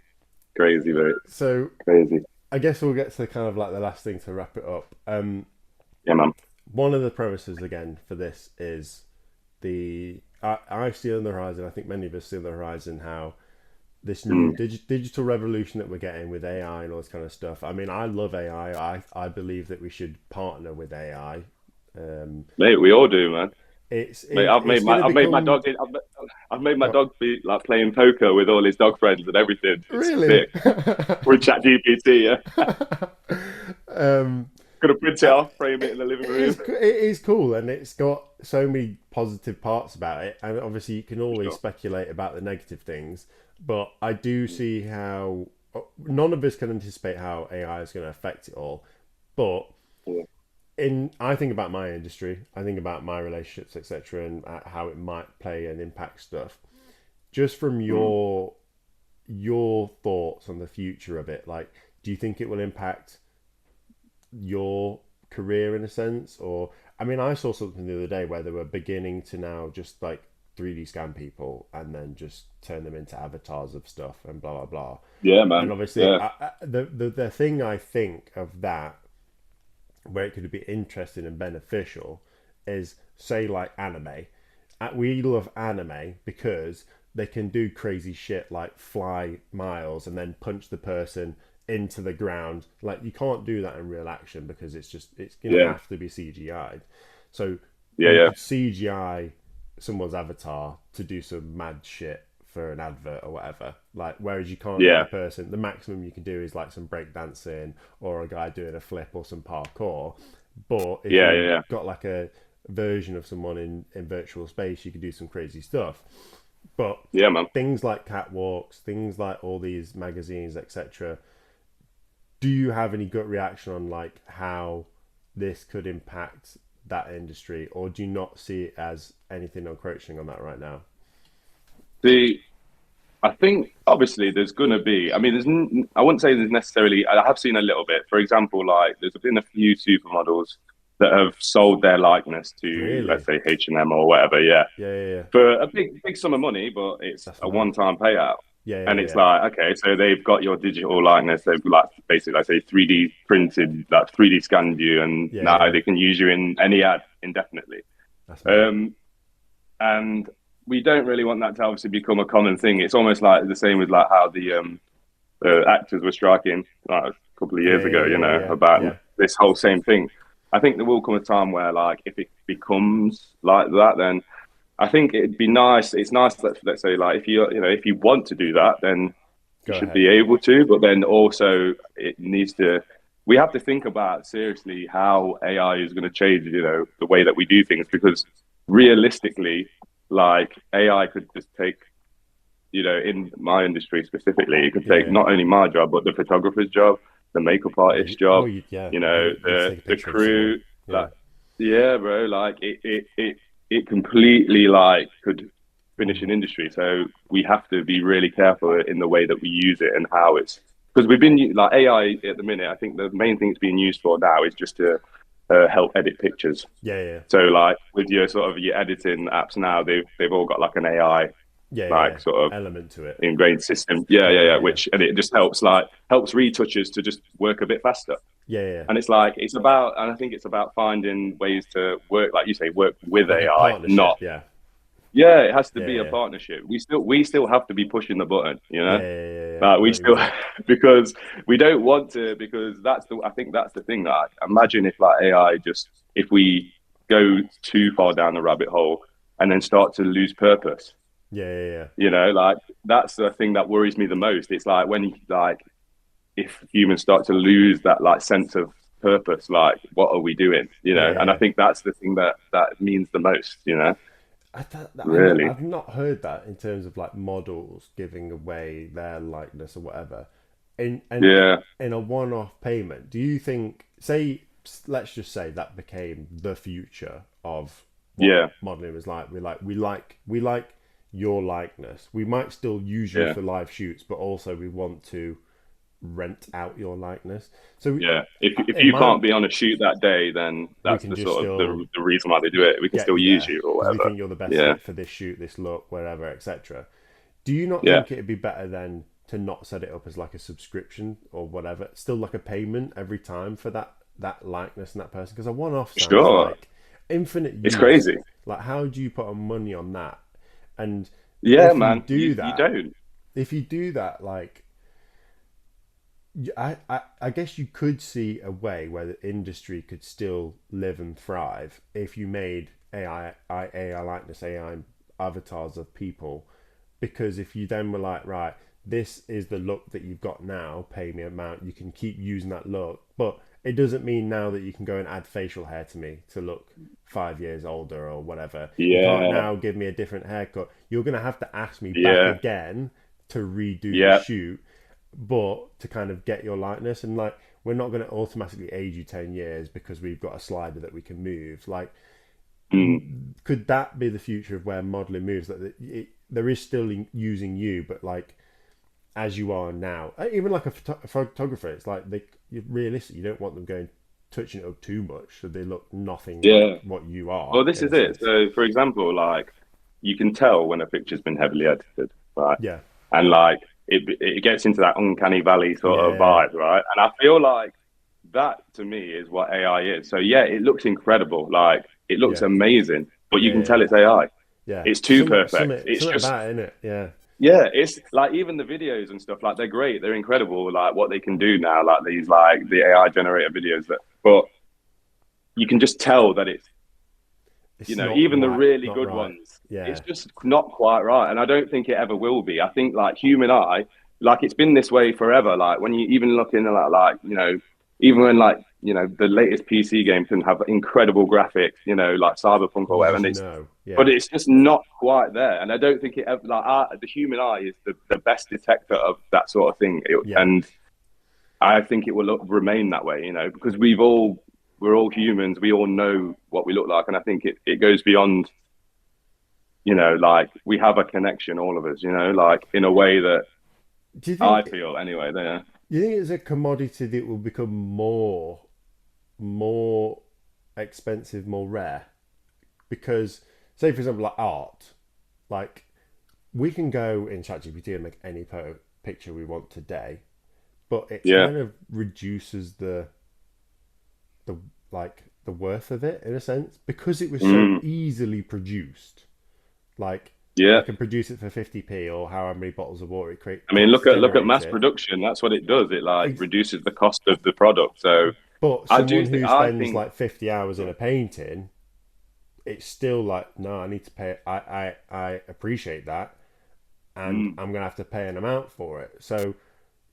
crazy, bro. So Crazy. I guess we'll get to kind of like the last thing to wrap it up. Yeah, man. One of the premises again for this is I see on the horizon. I think many of us see on the horizon how this new Mm. digital revolution that we're getting with AI and all this kind of stuff. I mean, I love AI. I believe that we should partner with AI. Mate, we all do, man. Mate, It's going to I've made my become dog I've made my dog be like playing poker with all his dog friends and everything. It's really. sick. With chat GPT, yeah. um, Gonna print it I- off, frame it in the living room. it is cool, and it's got so many positive parts about it. And obviously, you can For always sure. speculate about the negative things, but I do see how none of us can anticipate how AI is going to affect it all. But Yeah. I think about my industry, I think about my relationships, etc., and how it might play and impact stuff. Just from Mm. your thoughts on the future of it, like, do you think it will impact your career in a sense? Or I mean, I saw something the other day where they were beginning to now just like 3D scan people and then just turn them into avatars of stuff and blah blah blah. Yeah, And man. obviously, Yeah. the thing I think of that where it could be interesting and beneficial is say like anime. We love anime because they can do crazy shit like fly miles and then punch the person into the ground. Like you can't do that in real action because it's gonna Yeah. have to be CGI'd. So Yeah, you yeah. could CGI someone's avatar to do some mad shit for an advert or whatever. Like whereas you can't get the Yeah. person. The maximum you can do is like some breakdancing or a guy doing a flip or some parkour. But if Yeah, you yeah, yeah. got like a version of someone in virtual space, you could do some crazy stuff. But Yeah, man. things like catwalks, things like all these magazines, etc. Do you have any gut reaction on like how this could impact that industry, or do you not see it as anything encroaching on that right now? The I think obviously there's gonna be. I mean, I wouldn't say there's necessarily. I have seen a little bit. For example, like there's been a few supermodels that have sold their likeness to, let's Really? say, H&M or whatever. Yeah, Yeah, yeah, yeah. for a big sum of money, but it's That's a mad. one-time payout. Yeah, And yeah, it's yeah. like, okay, so they've got your digital likeness. They've like basically, I say, 3D printed, like 3D scanned you, and Yeah, now yeah. they can use you in any ad indefinitely. That's mad. And we don't really want that to obviously become a common thing. It's almost like the same with like how the actors were striking like a couple of Yeah, years ago, yeah, you yeah, know, yeah, about yeah. this whole same thing. I think there will come a time where, like, if it becomes like that, then I think it'd be nice. It's nice that, let's say, like, if you want to do that, then you Go should ahead. be able to. But then also, it needs to. We have to think about seriously how AI is going to change, the way that we do things, because realistically, like AI could just take, in my industry specifically, it could Yeah, take yeah. not only my job but the photographer's job, the makeup artist's Well, job, yeah, you the take a picture of someone. crew. Yeah, Like, yeah, bro, like it completely like could finish an industry. So we have to be really careful in the way that we use it and how it's, because we've been like AI at the minute. I think the main thing it's being used for now is just to help edit pictures. yeah, yeah, So like with your sort of your editing apps now, they've all got like an AI yeah, yeah, yeah. like sort of Element to it. ingrained system. Yeah, Yeah, yeah, yeah, yeah. yeah, Which, and it just helps retouchers to just work a bit faster. yeah, yeah. And it's like it's about, and I think it's about finding ways to work, like you say, work with Like a AI, not. partnership. Yeah, Yeah, it has to yeah, be a yeah, partnership. We still have to be pushing the button, yeah, yeah, yeah, yeah. like I know we what you still mean. because we don't want to, because I think that's the thing. Like, imagine if like AI just, if we go too far down the rabbit hole and then start to lose purpose. Yeah, yeah, yeah, Like that's the thing that worries me the most. It's like when like if humans start to lose that like sense of purpose, like what are we doing? yeah, And I yeah. think that's the thing that means the most. I've Really. not heard that in terms of like models giving away their likeness or whatever. Yeah. In a one-off payment, do you think, say, let's just say that became the future of what Yeah. modeling was like. We like your likeness. We might still use you Yeah. for live shoots, but also we want to rent out your likeness. So yeah, if you can't be on a shoot that day, then we that's can the just sort of still the reason why they do it. We can still use you or because we whatever. think you're the best Yeah, fit for this shoot, this look, wherever, etc. Do you not yeah, think it'd be better then to not set it up as like a subscription or whatever, still like a payment every time for that likeness and that person? Because a one-off sounds sure. like infinite It's use. crazy. Like, how do you put on money on that? And Yeah, if you man. do You that, don't. like, I guess you could see a way where the industry could still live and thrive if you made AI likeness, AI avatars of people. Because if you then were like, right, this is the look that you've got now, pay me amount, you can keep using that look. But it doesn't mean now that you can go and add facial hair to me to look 5 years older or whatever. You can't Yeah, now give me a different haircut. You're going to have to ask me back yeah, again to redo the yeah. shoot, but to kind of get your likeness. And like, we're not going to automatically age you 10 years because we've got a slider that we can move. Like, Mm. could that be the future of where modeling moves? That there is still using you, but like as you are now, even like a photographer, it's like you're realistic. You don't want them going touching it up too much, so they look nothing like Yeah. what you are Well, this in is a it. sense. So, for example, like you can tell when a picture's been heavily edited, right? Yeah, And like it gets into that uncanny valley sort of yeah, vibe, right? And I feel like that to me is what AI is. So yeah, it looks incredible, like it looks yeah, amazing, but you yeah, can yeah, tell it's AI. yeah. It's too perfect. It's Something just about it, innit? Yeah, yeah, it's like even the videos and stuff, like they're great, they're incredible, like what they can do now, like these like the AI generated videos that but you can just tell that it's it's not even the right, really not good right. ones, it's Yeah, just not quite right. And I don't think it ever will be. I think like human eye, like it's been this way forever. Like when you even look in like, even when like, the latest PC game can have incredible graphics, like Cyberpunk or you whatever. just And know. but Yeah, it's just not quite there. And I don't think it ever, like the human eye is the best detector of that sort of thing. yeah. And I think it will remain that way, because we're all humans. We all know what we look like. And I think it goes beyond, like we have a connection, all of us, like in a way that Do you I think? feel anyway. There. Do you think it's a commodity that will become more expensive, more rare? Because, say for example, like art, like we can go in ChatGPT and make any picture we want today, but it Yeah. kind of reduces the the worth of it in a sense because it was so Mm. easily produced. Like I Yeah. can produce it for 50p or however many bottles of water I mean, takes to look at generate mass it. production. That's what it does. It like reduces the cost of the product. So But I do someone think, who spends like 50 hours in a painting, it's still like, no, I need to pay. I appreciate that, and mm, I'm gonna have to pay an amount for it. So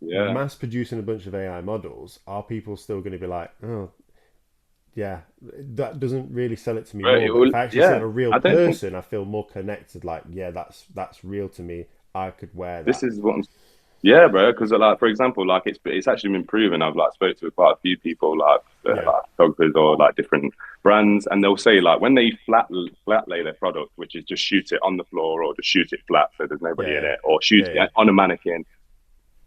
yeah. mass producing a bunch of AI models, are people still going to be like, oh yeah, that doesn't really sell it to me But more? it But will, if I actually see it yeah. on a real I don't think person, I feel more connected. Like, yeah, that's real to me. I could wear this that. is what I'm. Yeah, bro. Because like, for example, like it's actually been proven. I've like spoke to quite a few people, Yeah, like photographers or like different brands, and they'll say like when they flat lay their product, which is just shoot it on the floor or just shoot it flat so there's nobody in yeah, it, or shoot yeah, yeah. it on a mannequin,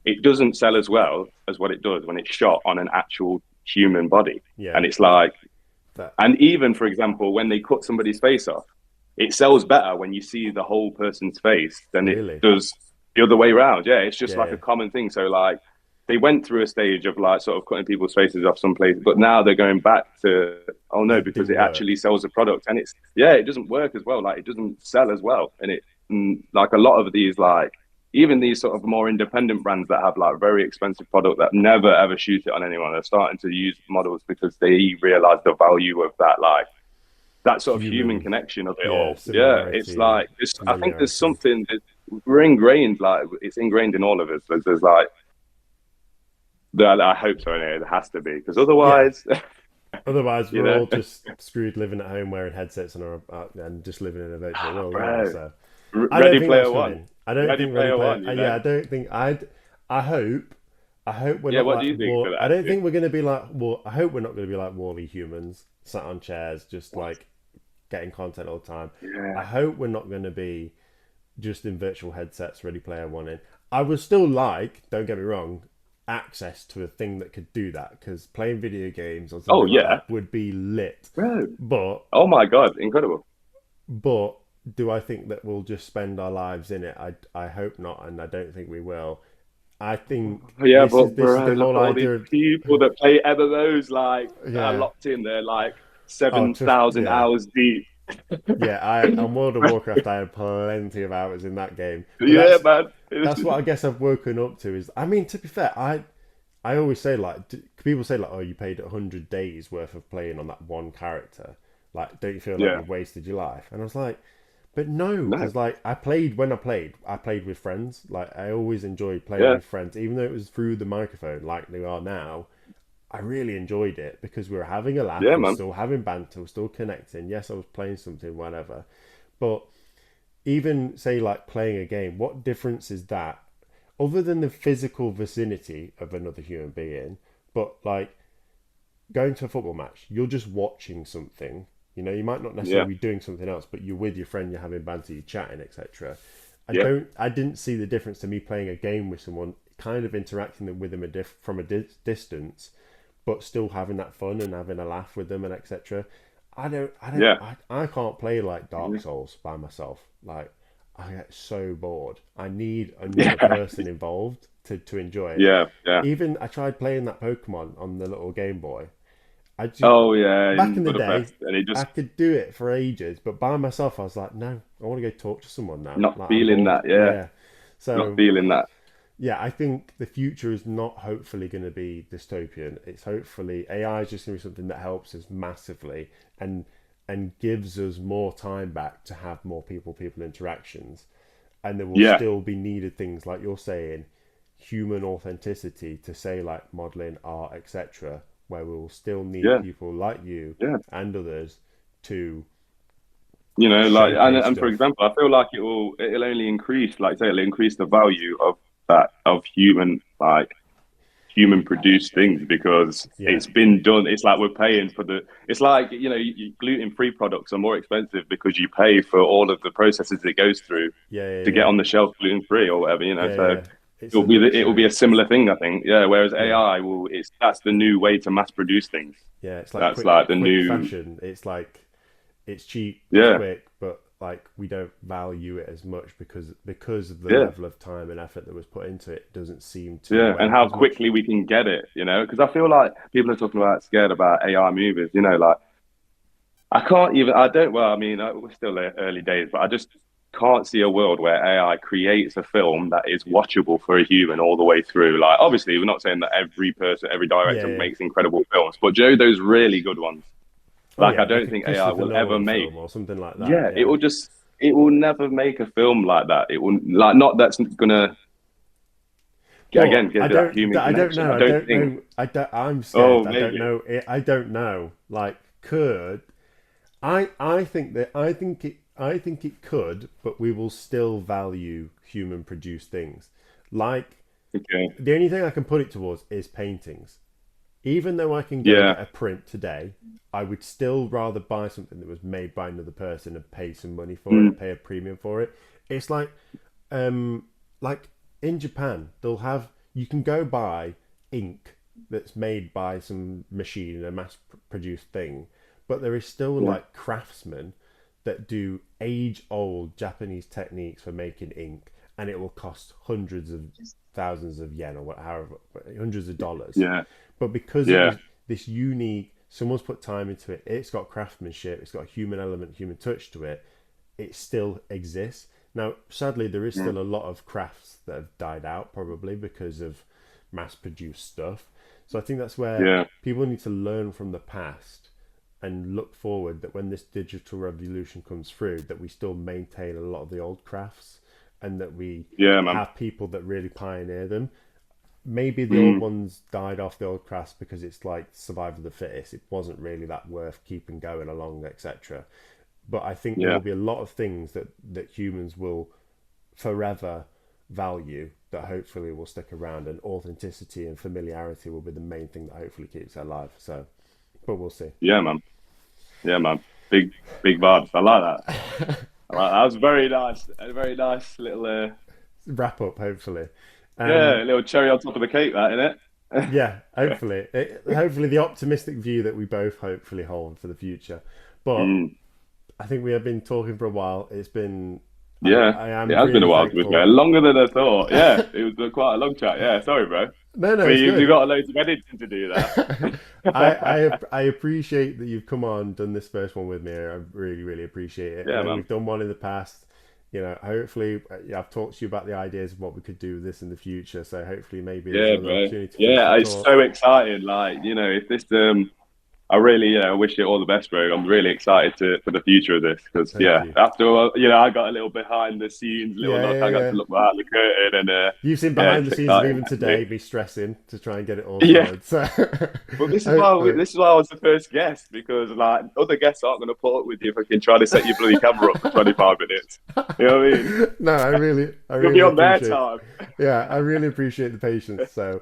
it doesn't sell as well as what it does when it's shot on an actual human body. Yeah. And it's like, That and even for example, when they cut somebody's face off, it sells better when you see the whole person's face than it really. does the other way around. Yeah, it's just Yeah, like a yeah. common thing. So like they went through a stage of like sort of cutting people's faces off some places, but now they're going back to oh no, It because didn't it actually work. sells a product and it's yeah, it doesn't work as well. Like it doesn't sell as well, and like a lot of these like even these sort of more independent brands that have like very expensive product that never ever shoot it on anyone are starting to use models because they realize the value of that like that sort of human Human, connection of it yeah, all. Yeah, it's similarity, like I think there's familiarity. something that we're ingrained, like it's ingrained in all of us. There's like that. I hope so. Anyway, there has to be because Yeah. otherwise, Otherwise, you we're know, all just screwed living at home wearing headsets and just living in a virtual world, aren't we? bro. So I don't Ready think that's Player One, coming. I don't Ready think Ready Player Player. One. Yeah, I don't think I'd. I hope. I hope we're Yeah, not what do like you think for war. I that? don't think we're going to be like. Well, I hope we're not going to be like Wally humans sat on chairs, just like getting content all the time. I Yeah, hope we're not going to be just in virtual headsets. Ready Player One in. I would still like. Don't get me wrong. access to a thing that could do that, because playing video games or Oh something like yeah, that would be lit. bro. But Oh my God, incredible. but do I think that we'll just spend our lives in it? I hope not, and I don't think we will. I think Yeah, this but is this is bro, the look whole at all these idea of, people that play MMOs like that are yeah. locked in. They're like Oh, just 7,000 yeah. hours deep. Yeah, I on World of Warcraft I had plenty of hours in that game. But Yeah, man. that's what I guess I've woken up to is, I mean, to be fair, I always say, like, people say, like, oh, you paid 100 days worth of playing on that one character. Like, don't you feel like Yeah. you've wasted your life? And I was like, but no, No. because, like, I played with friends. Like, I always enjoyed playing Yeah. with friends, even though it was through the microphone, like they are now. I really enjoyed it because we were having a laugh, Yeah, we were man. still having banter, we were still connecting. Yes, I was playing something, whatever. But even say like playing a game, what difference is that other than the physical vicinity of another human being? But like going to a football match, you're just watching something. You know, you might not Yeah. necessarily be doing something else, but you're with your friend, you're having banter, you're chatting, etc. Yeah. I didn't see the difference to me playing a game with someone, kind of interacting with them from a distance, but still having that fun and having a laugh with them and etc. Yeah. I can't play like Dark Yeah. Souls by myself. Like, I get so bored. I need another Yeah. person involved to enjoy it. Yeah. Yeah. Even I tried playing that Pokemon on the little Game Boy. I just Oh yeah, Back in in the day, Budapest, and he I just could do it for ages, but by myself, I was like, no, I want to go talk to someone now. not Like, I'm feeling bored. that. Yeah, Yeah. not So feeling that. yeah, I think the future is not hopefully going to be dystopian. It's hopefully AI is just going to be something that helps us massively and gives us more time back to have more people interactions, and there will Yeah. still be needed things like you're saying, human authenticity to say like modeling, art, etc., where we will still need Yeah. people like you Yeah. and others to You know, like, showcase and for stuff. example, I feel like it'll only increase, like say, it'll increase the value of that of human produced things because Yeah, it's been done. It's like we're paying for the. It's like gluten free products are more expensive because you pay for all of the processes it goes through yeah, yeah, to get yeah, on the shelf gluten free or whatever. yeah, So yeah. It's a it will be luxury. a similar thing, I think. Yeah. Whereas Yeah, AI will, that's the new way to mass produce things. yeah. It's like That's like the quick new. fashion. It's like it's cheap, it's Yeah. quick, but like we don't value it as much because of the Yeah. level of time and effort that was put into it. It doesn't seem to Yeah, weigh and up how as much. quickly we can get it, because I feel like people are talking about scared about AI movies, like I can't even, I don't, well, I mean, we're still early days, but I just can't see a world where AI creates a film that is watchable for a human all the way through. Like, obviously, we're not saying that every person, every Yeah, director yeah. makes incredible films, but Joe, those really good ones, Oh like, I yeah, like don't a think AI Christopher will ever Nolan make. film or something like that. Yeah, Yeah. it will never make a film like that. It will, like, not that's gonna, But again, get to that human I don't connection. know. I I don't don't think, know. I'm oh, scared. I don't maybe. know. I don't know. Like, could I think that I think it could, but we will still value human produced things. Like, Okay. the only thing I can put it towards is paintings. Even though I can go Yeah. get a print today, I would still rather buy something that was made by another person and pay some money for it Mm. and pay a premium for it. It's like in Japan, they'll have you can go buy ink that's made by some machine in a mass produced thing, but there is still Yeah. like craftsmen that do age old Japanese techniques for making ink, and it will cost hundreds of thousands of yen or however, hundreds of dollars. Yeah. But because it Yeah. was this unique, someone's put time into it, it's got craftsmanship, it's got a human element, human touch to it, it still exists. Now, sadly, there is Yeah. still a lot of crafts that have died out, probably because of mass produced stuff. So I think that's where Yeah. people need to learn from the past and look forward, that when this digital revolution comes through, that we still maintain a lot of the old crafts and that we Yeah, man. have people that really pioneer them. Maybe the old Mm. ones died off, the old crafts, because it's like survival of the fittest. It wasn't really that worth keeping going along, etc. But I think there Yeah. will be a lot of things that humans will forever value, that hopefully will stick around, and authenticity and familiarity will be the main thing that hopefully keeps it alive. So, but we'll see. Yeah, man. Yeah, man. Big vibes. I like that. I like that. That was very nice. A very nice little. Wrap up, hopefully. Yeah, a little cherry on top of the cake, that, innit? Yeah, hopefully, hopefully the optimistic view that we both hopefully hold for the future. But Mm, I think we have been talking for a while. It's been, yeah, I it am has been a really while to be fair. thankful. Longer than I thought. Yeah, it was quite a long chat. Yeah, sorry, bro. No, no, it's We've good. got loads of editing to do that. I appreciate that you've come on, done this first one with me. I really, really appreciate it. I Yeah, know man. we've done one in the past. You know, hopefully, yeah, I've talked to you about the ideas of what we could do with this in the future. So hopefully, maybe there's Yeah, another bro. opportunity for us to Yeah, it's talk. so exciting. Like, if this I really, wish you all the best, bro. I'm really excited for the future of this because, Thank yeah, you. after all, I got a little behind the scenes, little Yeah, look. yeah, I got yeah. to look behind the curtain, and You've seen yeah, behind it's the scenes of exciting. even today me stressing to try and get it all Yeah, sorted. So but hopefully, this is why I was the first guest because like other guests aren't going to put up with you if I can try to set your bloody camera up for 25 minutes. You know what I mean? no, I You'll be really on their appreciate. time. Yeah, I really appreciate the patience. So,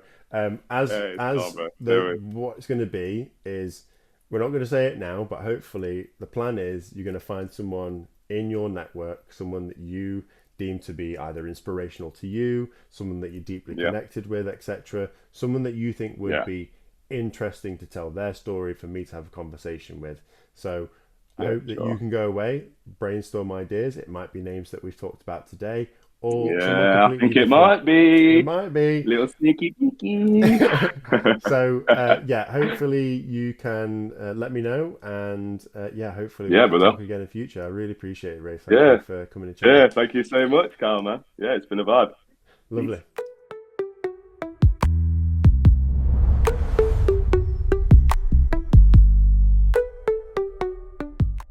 It's calm, as bro. No the worries. what's going to be is we're not going to say it now, but hopefully the plan is you're going to find someone in your network, someone that you deem to be either inspirational to you, someone that you're deeply Yeah, connected with, etc. Someone that you think would yeah, be interesting to tell their story for me to have a conversation with. So I yeah, hope that you sure. can go away, brainstorm ideas. It might be names that we've talked about today, or someone Yeah, I completely think it different. might It be might be. little sneaky peeky. So yeah, hopefully you can let me know, and yeah, hopefully we Yeah, can brother. talk again in future. I really appreciate it, Ray. Thank you Yeah, for coming and chatting. yeah. Thank you so much, Carl, man. Yeah, it's been a vibe. Lovely. Peace.